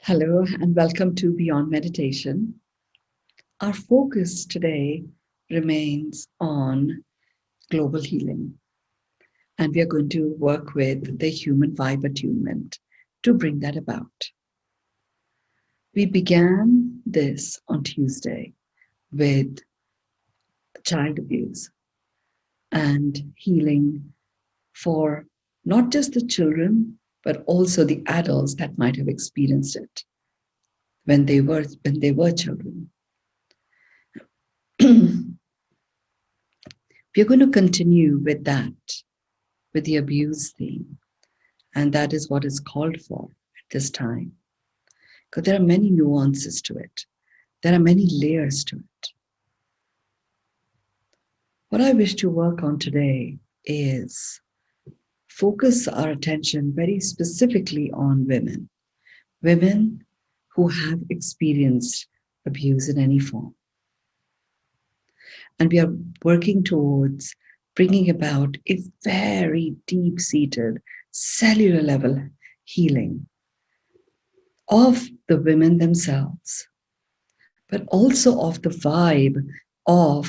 Hello and welcome to Beyond Meditation. Our focus today remains on global healing, and we are going to work with the human vibe attunement to bring that about. We began this on Tuesday with child abuse and healing for not just the children, but also the adults that might have experienced it when they were children. We're going to continue with that, with the abuse theme. And that is what is called for at this time. Because there are many nuances to it. There are many layers to it. What I wish to work on today is focus our attention very specifically on women. Women who have experienced abuse in any form. And we are working towards bringing about a very deep-seated cellular level healing of the women themselves, but also of the vibe of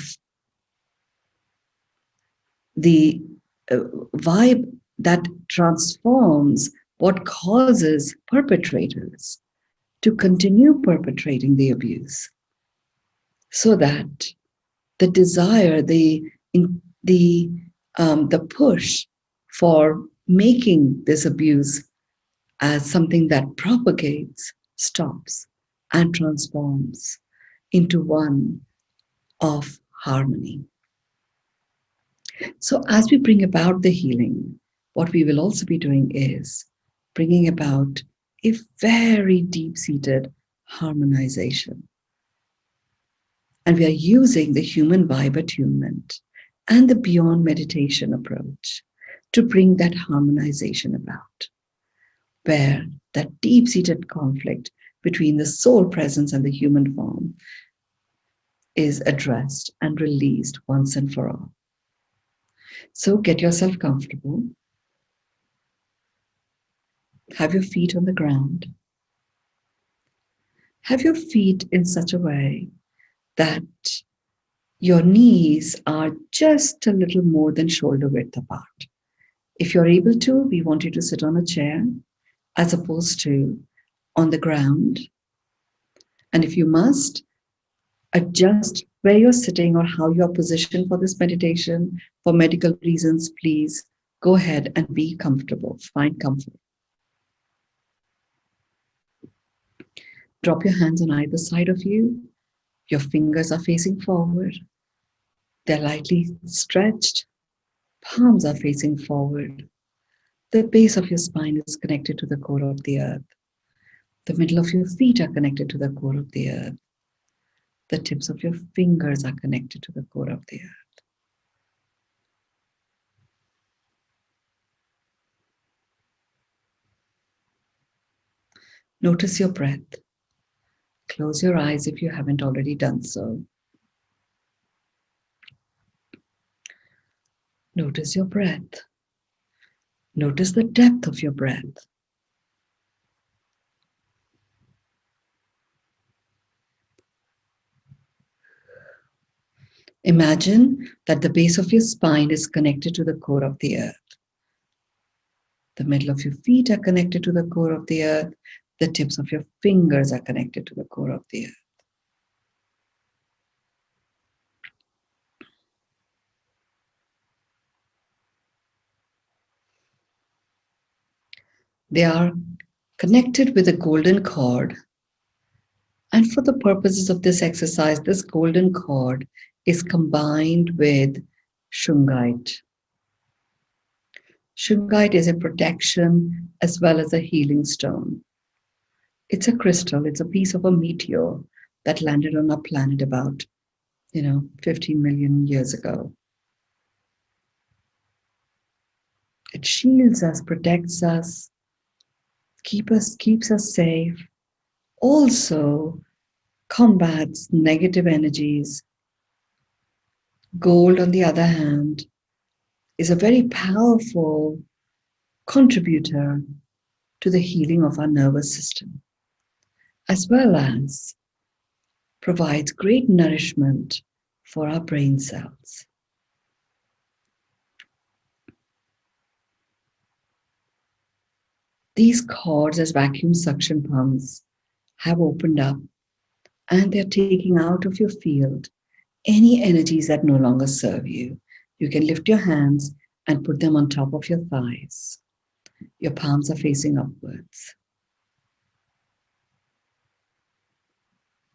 the vibe that transforms what causes perpetrators to continue perpetrating the abuse, so that the desire, the push for making this abuse as something that propagates stops and transforms into one of harmony. So as we bring about the healing, what we will also be doing is bringing about a very deep-seated harmonization. And we are using the human vibe attunement and the beyond meditation approach to bring that harmonization about, where that deep-seated conflict between the soul presence and the human form is addressed and released once and for all. So get yourself comfortable. Have your feet on the ground. Have your feet in such a way that your knees are just a little more than shoulder width apart. If you're able to, we want you to sit on a chair as opposed to on the ground. And if you must, adjust where you're sitting or how you're positioned for this meditation. For medical reasons, please go ahead and be comfortable. Find comfort. Drop your hands on either side of you. Your fingers are facing forward. They're lightly stretched. Palms are facing forward. The base of your spine is connected to the core of the earth. The middle of your feet are connected to the core of the earth. The tips of your fingers are connected to the core of the earth. Notice your breath. Close your eyes if you haven't already done so. Notice your breath. Notice the depth of your breath. Imagine that the base of your spine is connected to the core of the earth. The middle of your feet are connected to the core of the earth. The tips of your fingers are connected to the core of the earth. They are connected with a golden cord. And for the purposes of this exercise, this golden cord is combined with shungite. Shungite is a protection as well as a healing stone. It's a crystal, it's a piece of a meteor that landed on our planet about, 15 million years ago. It shields us, protects us, keeps us safe, also combats negative energies. Gold, on the other hand, is a very powerful contributor to the healing of our nervous system. as well as provides great nourishment for our brain cells. These cords, as vacuum suction pumps, have opened up and they're taking out of your field any energies that no longer serve you. You can lift your hands and put them on top of your thighs. Your palms are facing upwards.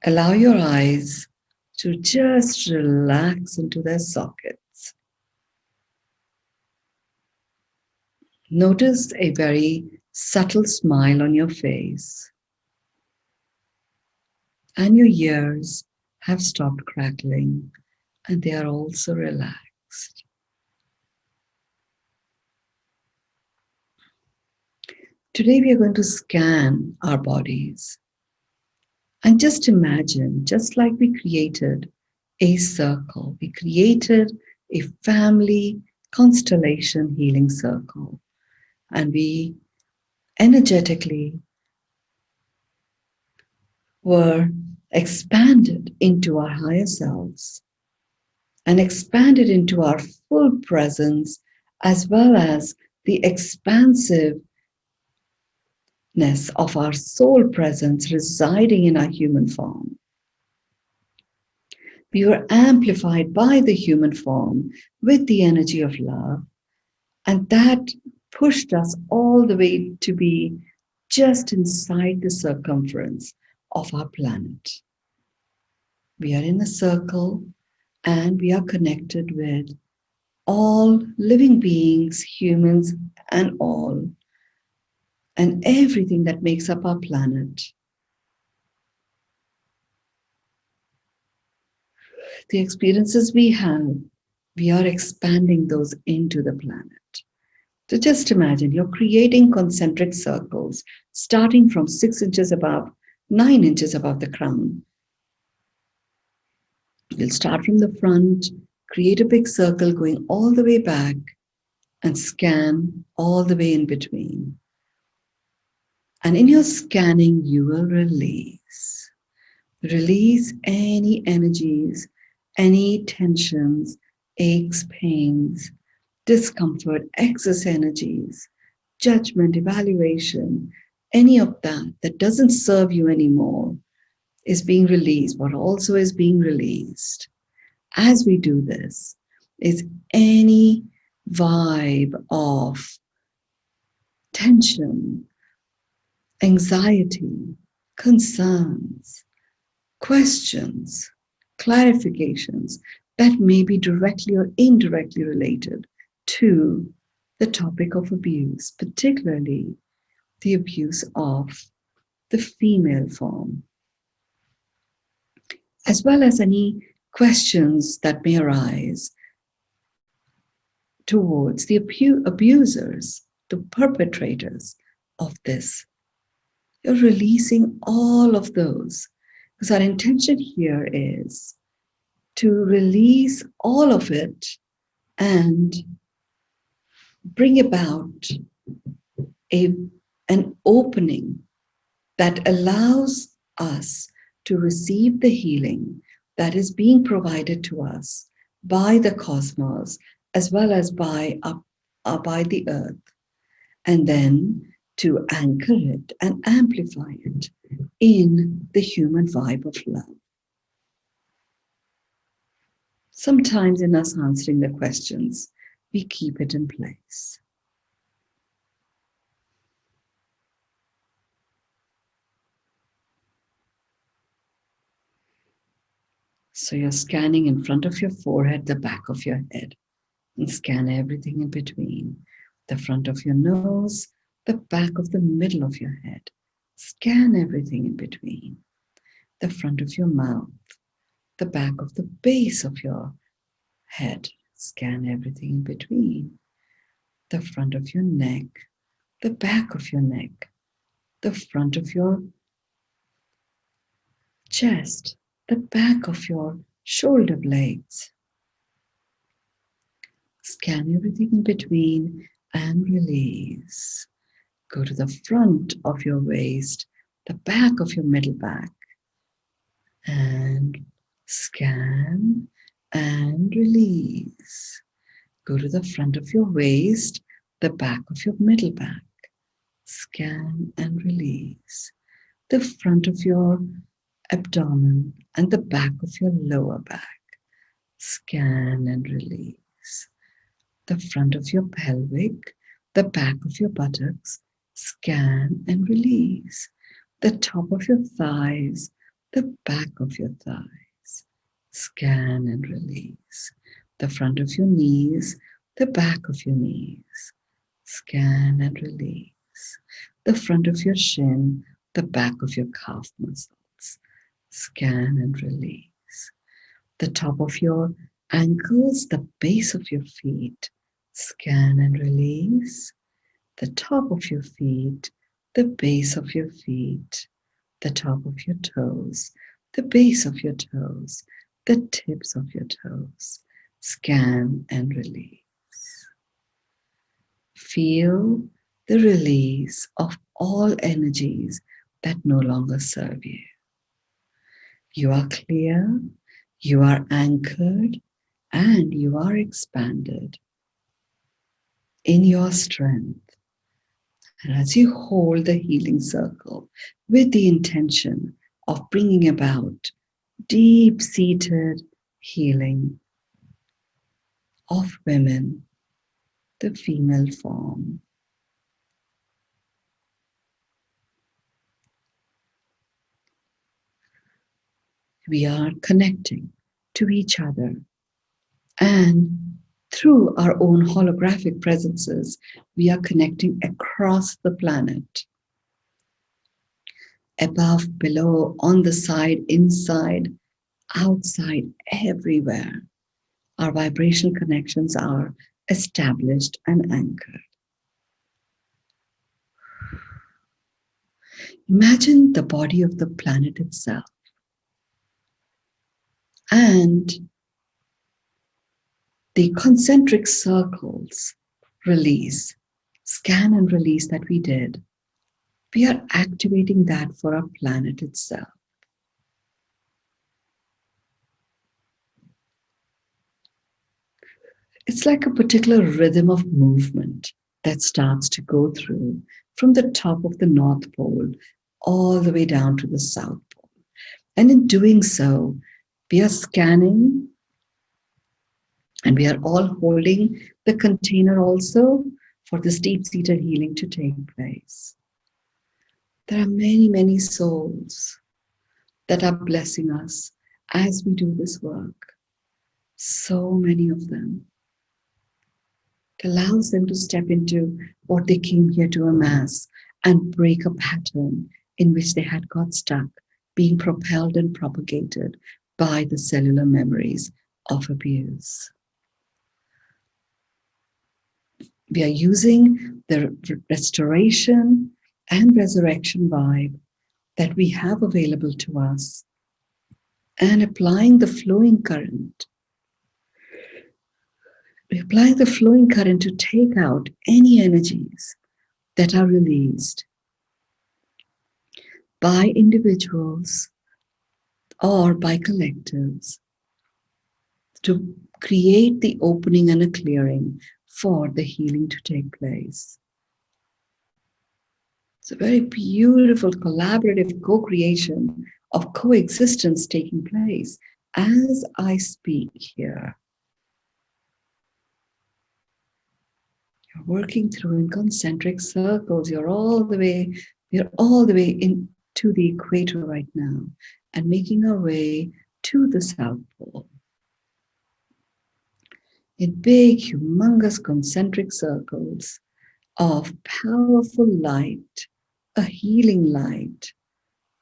Allow your eyes to just relax into their sockets. Notice a very subtle smile on your face. And your ears have stopped crackling and they are also relaxed. Today we are going to scan our bodies and just imagine, just like we created a circle, we created a family constellation healing circle, and we energetically were expanded into our higher selves and expanded into our full presence, as well as the expansiveness of our soul presence residing in our human form. We were amplified by the human form with the energy of love, and that pushed us all the way to be just inside the circumference of our planet. We are in a circle and we are connected with all living beings, humans and all, and everything that makes up our planet. The experiences we have, we are expanding those into the planet. So just imagine you're creating concentric circles starting from 6 inches above, 9 inches above the crown. You'll start from the front, create a big circle going all the way back and scan all the way in between. And in your scanning, you will release. Release any energies, any tensions, aches, pains, discomfort, excess energies, judgment, evaluation, any of that doesn't serve you anymore is being released. What also is being released as we do this is any vibe of tension, anxiety, concerns, questions, clarifications that may be directly or indirectly related to the topic of abuse, particularly the abuse of the female form, as well as any questions that may arise towards the abusers, the perpetrators of this. You're releasing all of those, because our intention here is to release all of it and bring about an opening that allows us to receive the healing that is being provided to us by the cosmos as well as by the earth, and then to anchor it and amplify it in the human vibe of love. Sometimes in us answering the questions, we keep it in place. So you're scanning in front of your forehead, the back of your head, and scan everything in between. The front of your nose, the back of the middle of your head. Scan everything in between. The front of your mouth, the back of the base of your head. Scan everything in between. The front of your neck, the back of your neck, the front of your chest, the back of your shoulder blades. Scan everything in between and release. Go to the front of your waist, the back of your middle back, and scan and release. Go to the front of your waist, the back of your middle back, scan and release. The front of your abdomen and the back of your lower back, scan and release. The front of your pelvic, the back of your buttocks, scan and release. The top of your thighs, the back of your thighs, scan and release. The front of your knees, the back of your knees, scan and release. The front of your shin, the back of your calf muscles, scan and release. The top of your ankles, the base of your feet, scan and release. The top of your feet, the base of your feet, the top of your toes, the base of your toes, the tips of your toes, scan and release. Feel the release of all energies that no longer serve you. You are clear, you are anchored, and you are expanded in your strength. And as you hold the healing circle with the intention of bringing about deep-seated healing of women, the female form, we are connecting to each other, and through our own holographic presences, we are connecting across the planet. Above, below, on the side, inside, outside, everywhere. Our vibrational connections are established and anchored. Imagine the body of the planet itself and the concentric circles release, scan and release that we did. We are activating that for our planet itself. It's like a particular rhythm of movement that starts to go through from the top of the North Pole all the way down to the South Pole. And in doing so, we are scanning and we are all holding the container also for this deep-seated healing to take place. There are many, many souls that are blessing us as we do this work. So many of them. It allows them to step into what they came here to amass and break a pattern in which they had got stuck, being propelled and propagated by the cellular memories of abuse. We are using the restoration and resurrection vibe that we have available to us and applying the flowing current. We apply the flowing current to take out any energies that are released by individuals or by collectives to create the opening and a clearing for the healing to take place. It's a very beautiful collaborative co-creation of coexistence taking place as I speak here. You're working through in concentric circles. We're all the way into the equator right now and making our way to the South Pole. In big, humongous concentric circles of powerful light, a healing light,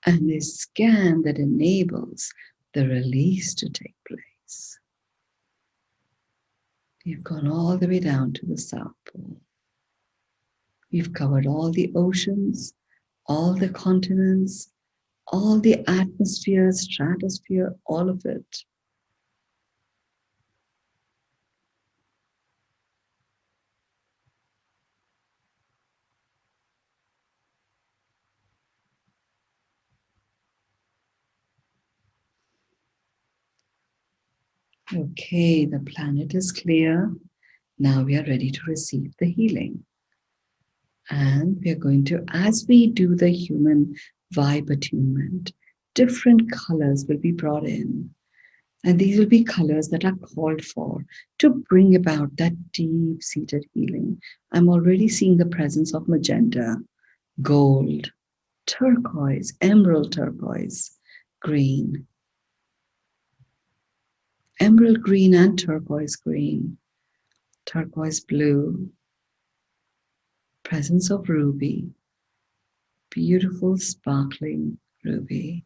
and a scan that enables the release to take place. We've gone all the way down to the South Pole. We've covered all the oceans, all the continents, all the atmosphere, stratosphere, all of it. Okay, the planet is clear. Now we are ready to receive the healing. And we are going to, as we do the human vibe attunement, different colors will be brought in. And these will be colors that are called for to bring about that deep-seated healing. I'm already seeing the presence of magenta, gold, turquoise, emerald turquoise, green, emerald green and turquoise green, turquoise blue, presence of ruby, beautiful sparkling ruby.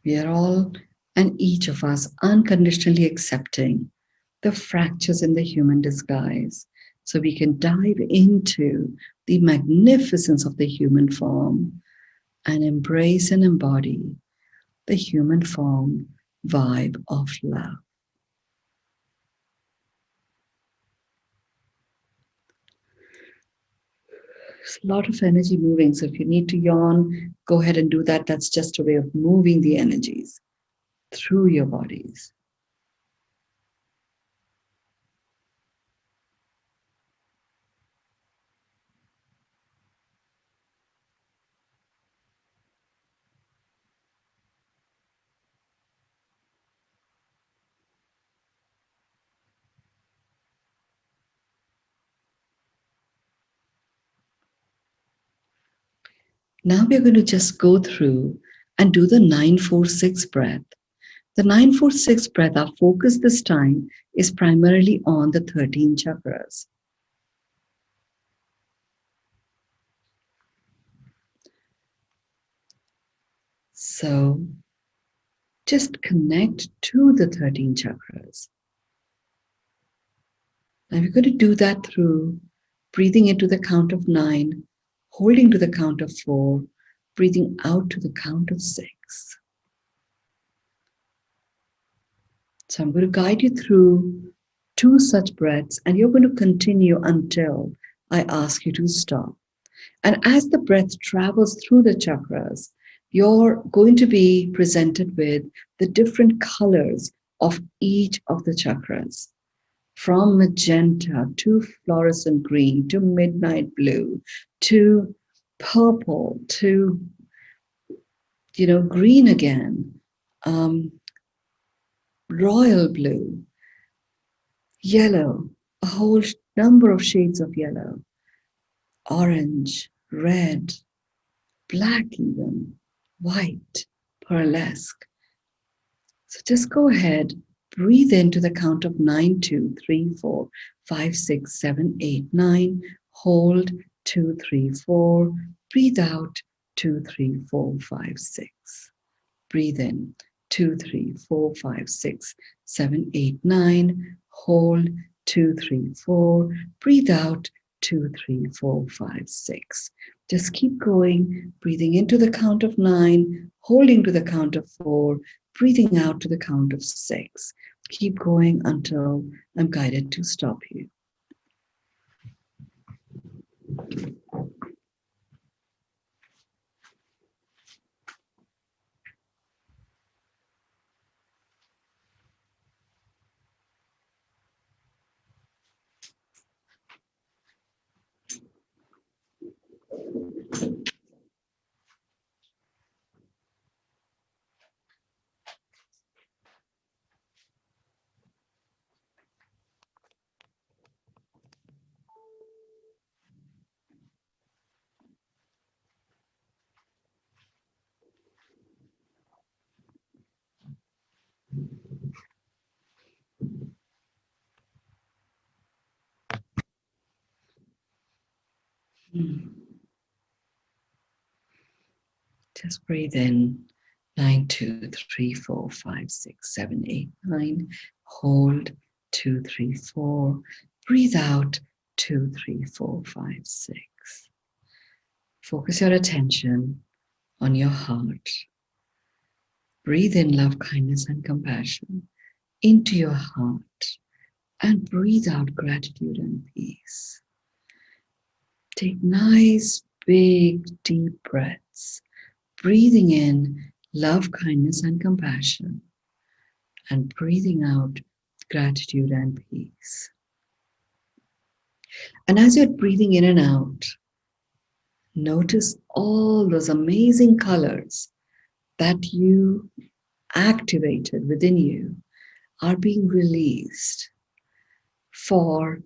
We are all and each of us unconditionally accepting the fractures in the human disguise so we can dive into the magnificence of the human form and embrace and embody the human form vibe of love. There's a lot of energy moving, so if you need to yawn, go ahead and do that. That's just a way of moving the energies through your bodies. Now we're going to just go through and do the 9-4-6 breath. The 9-4-6 breath, our focus this time is primarily on the 13 chakras. So just connect to the 13 chakras. And we're going to do that through breathing into the count of 9, holding to the count of 4, breathing out to the count of 6. So I'm going to guide you through 2 such breaths, and you're going to continue until I ask you to stop. And as the breath travels through the chakras, you're going to be presented with the different colors of each of the chakras, from magenta to fluorescent green to midnight blue to purple to green again, royal blue, yellow, a whole number of shades of yellow, orange, red, black even, white, pearlesque. So just go ahead, breathe into the count of 9, 2, 3, 4, 5, 6, 7, 8, 9. Hold 2, 3, 4. Breathe out 2, 3, 4, 5, 6. Breathe in 2, 3, 4, 5, 6, 7, 8, 9. Hold 2, 3, 4. Breathe out 2, 3, 4, 5, 6. Just keep going, breathing into the count of 9, holding to the count of 4, breathing out to the count of 6. Keep going until I'm guided to stop you. Just breathe in 9, 2, 3, 4, 5, 6, 7, 8, 9. Hold 2, 3, 4. Breathe out 2, 3, 4, 5, 6. Focus your attention on your heart. Breathe in love, kindness, and compassion into your heart and breathe out gratitude and peace. Take nice, big, deep breaths, breathing in love, kindness, and compassion, and breathing out gratitude and peace. And as you're breathing in and out, notice all those amazing colors that you activated within you are being released for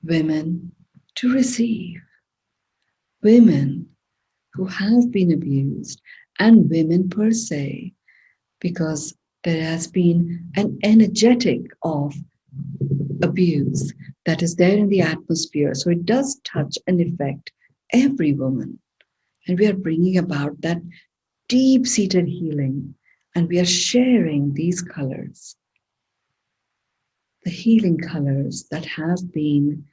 women to receive. Women who have been abused and women per se, because there has been an energetic of abuse that is there in the atmosphere. So it does touch and affect every woman. And we are bringing about that deep-seated healing, and we are sharing these colors, the healing colors that have been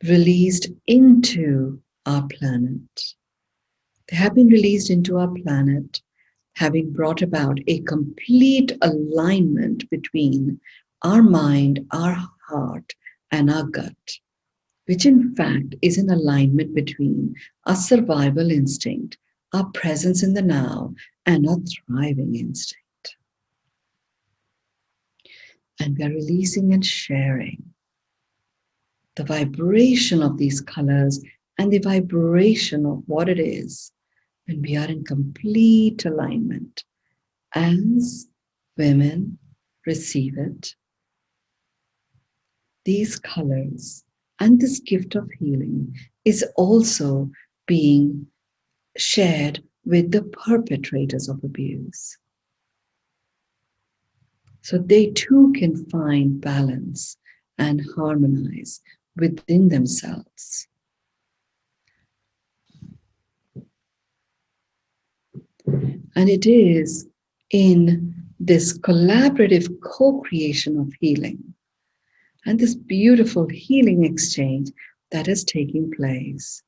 released into our planet. They have been released into our planet, having brought about a complete alignment between our mind, our heart, and our gut, which in fact is an alignment between our survival instinct, our presence in the now, and our thriving instinct. And we are releasing and sharing the vibration of these colors and the vibration of what it is when we are in complete alignment. As women receive it, these colors and this gift of healing is also being shared with the perpetrators of abuse. So they too can find balance and harmonize within themselves. And it is in this collaborative co-creation of healing and this beautiful healing exchange that is taking place.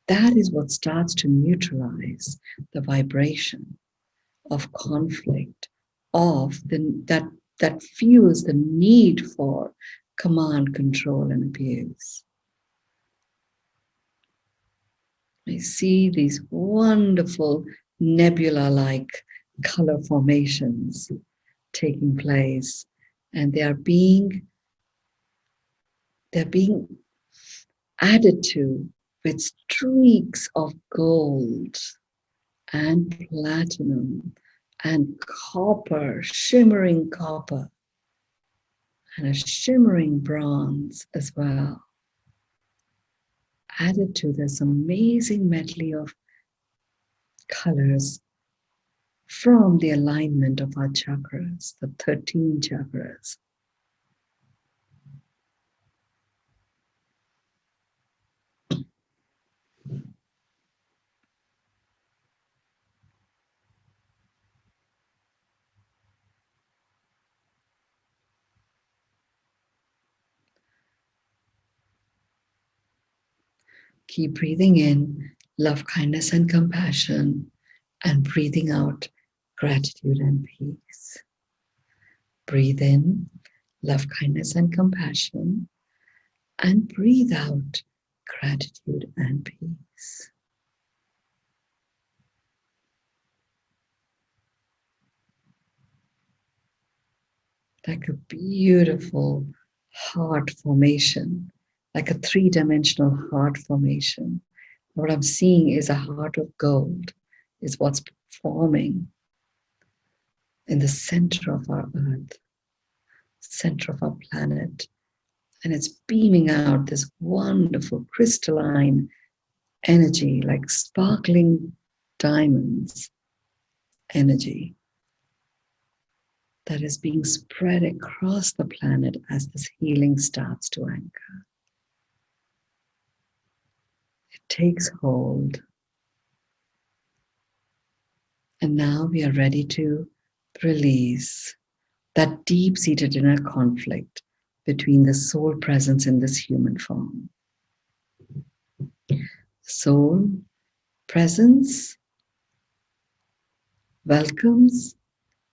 That is what starts to neutralize the vibration of conflict, that fuels the need for command, control, and abuse. I see these wonderful nebula-like color formations taking place, and they're being added to with streaks of gold and platinum and copper, shimmering copper, and a shimmering bronze as well, added to this amazing medley of colors from the alignment of our chakras, the 13 chakras. Keep breathing in love, kindness, and compassion, and breathing out gratitude and peace. Breathe in love, kindness, and compassion, and breathe out gratitude and peace. Like a beautiful heart formation, like a three-dimensional heart formation. What I'm seeing is a heart of gold, is what's forming in the center of our earth, center of our planet. And it's beaming out this wonderful crystalline energy, like sparkling diamonds energy that is being spread across the planet as this healing starts to anchor. It takes hold. And now we are ready to release that deep-seated inner conflict between the soul presence in this human form. Soul presence welcomes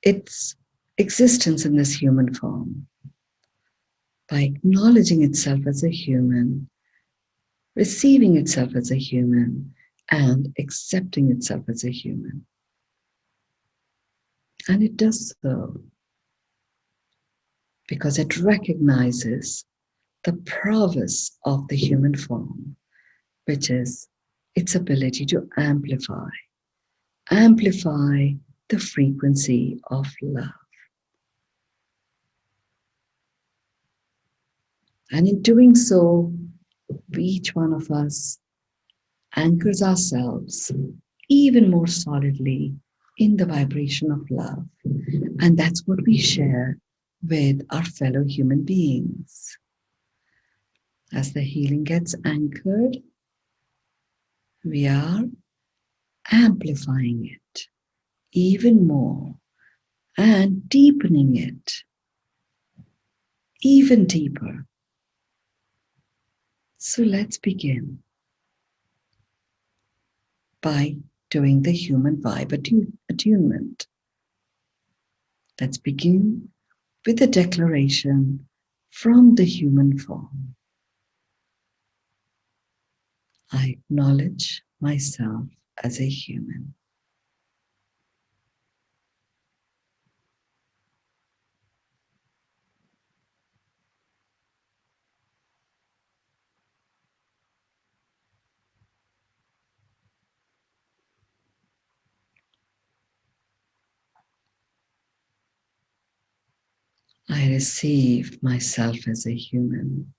its existence in this human form by acknowledging itself as a human, receiving itself as a human, and accepting itself as a human. And it does so because it recognizes the prowess of the human form, which is its ability to amplify the frequency of love. And in doing so, each one of us anchors ourselves even more solidly in the vibration of love. And that's what we share with our fellow human beings. As the healing gets anchored, we are amplifying it even more and deepening it even deeper. So let's begin by doing the human vibe attunement. Let's begin with a declaration from the human form. I acknowledge myself as a human. I receive myself as a human.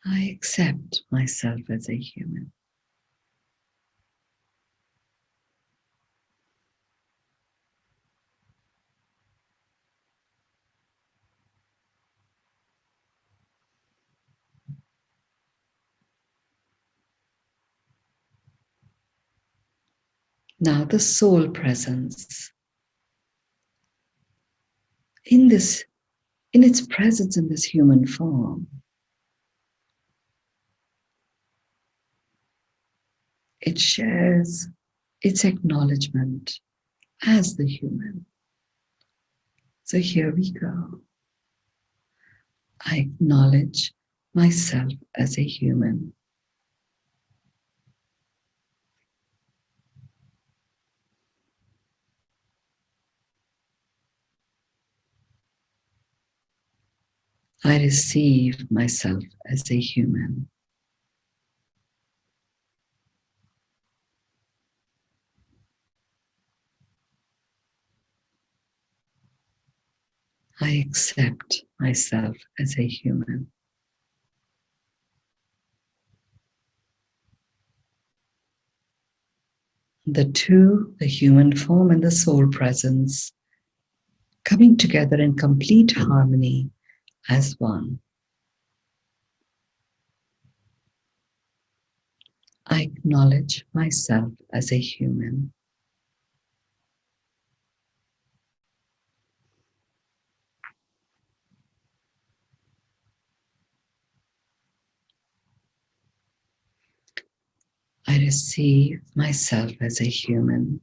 I accept myself as a human. Now the soul presence. In its presence in this human form, it shares its acknowledgement as the human. So here we go. I acknowledge myself as a human. I receive myself as a human. I accept myself as a human. The two, the human form and the soul presence, coming together in complete harmony as one. I acknowledge myself as a human. I receive myself as a human.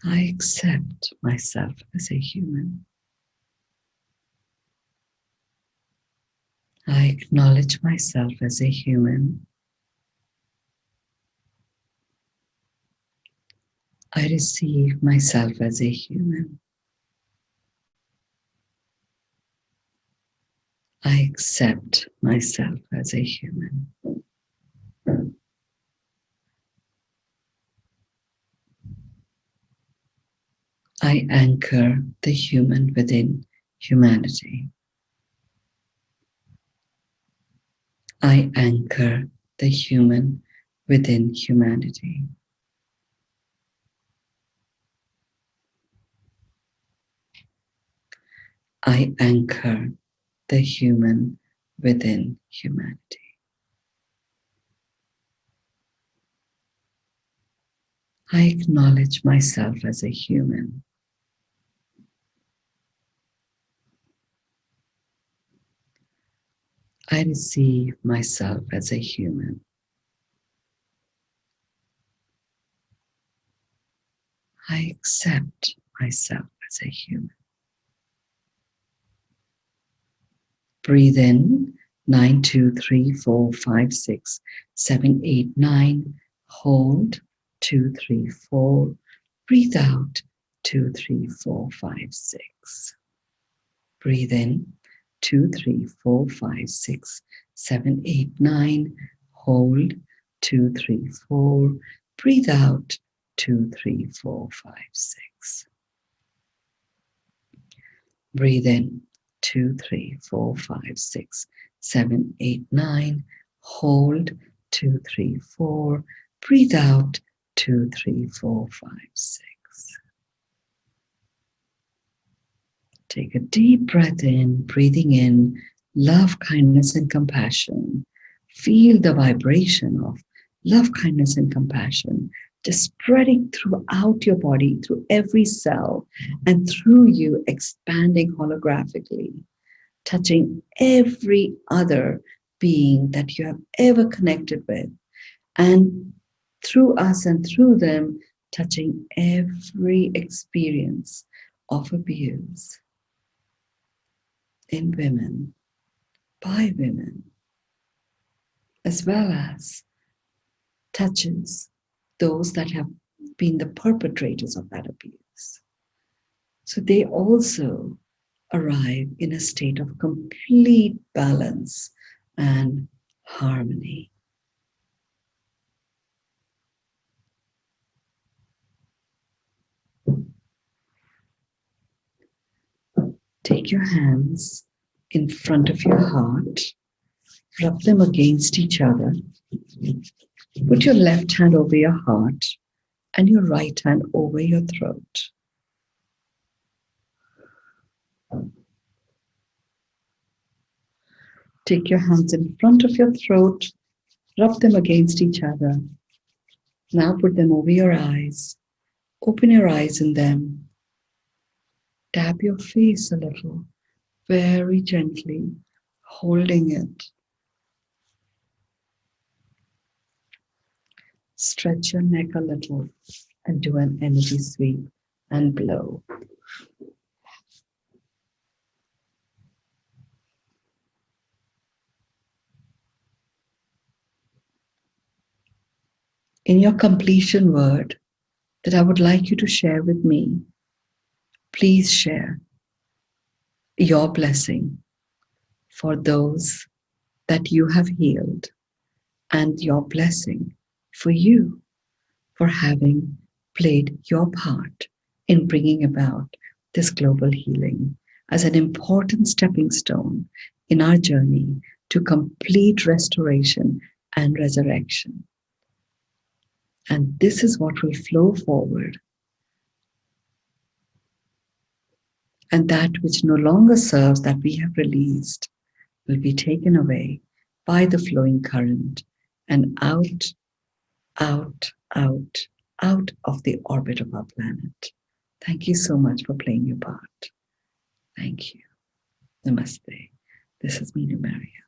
I accept myself as a human. I acknowledge myself as a human. I receive myself as a human. I accept myself as a human. I anchor the human within humanity. I anchor the human within humanity. I anchor the human within humanity. I acknowledge myself as a human. I receive myself as a human. I accept myself as a human. Breathe in 9, 2, 3, 4, 5, 6, 7, 8, 9. Hold 2, 3, 4. Breathe out 2, 3, 4, 5, 6. Breathe in 2, 3, 4, 5, 6, 7, 8, 9. Hold 2, 3, 4. Breathe out 2, 3, 4, 5, 6. Breathe in 2, 3, 4, 5, 6, 7, 8, 9. Hold 2, 3, 4. Breathe out 2, 3, 4, 5, 6. Take a deep breath in, breathing in love, kindness, and compassion. Feel the vibration of love, kindness, and compassion just spreading throughout your body, through every cell, and through you expanding holographically, touching every other being that you have ever connected with, and through us and through them, touching every experience of abuse in women, by women, as well as touches those that have been the perpetrators of that abuse. So they also arrive in a state of complete balance and harmony. Take your hands in front of your heart, rub them against each other. Put your left hand over your heart and your right hand over your throat. Take your hands in front of your throat, rub them against each other. Now put them over your eyes. Open your eyes in them. Tap your face a little, very gently, holding it. Stretch your neck a little and do an energy sweep and blow. In your completion word that I would like you to share with me, please share your blessing for those that you have healed and your blessing for you for having played your part in bringing about this global healing as an important stepping stone in our journey to complete restoration and resurrection. And this is what will flow forward. And that which no longer serves, that we have released, will be taken away by the flowing current and out, out, out, out of the orbit of our planet. Thank you so much for playing your part. Thank you. Namaste. This is Mynoo, Maryel.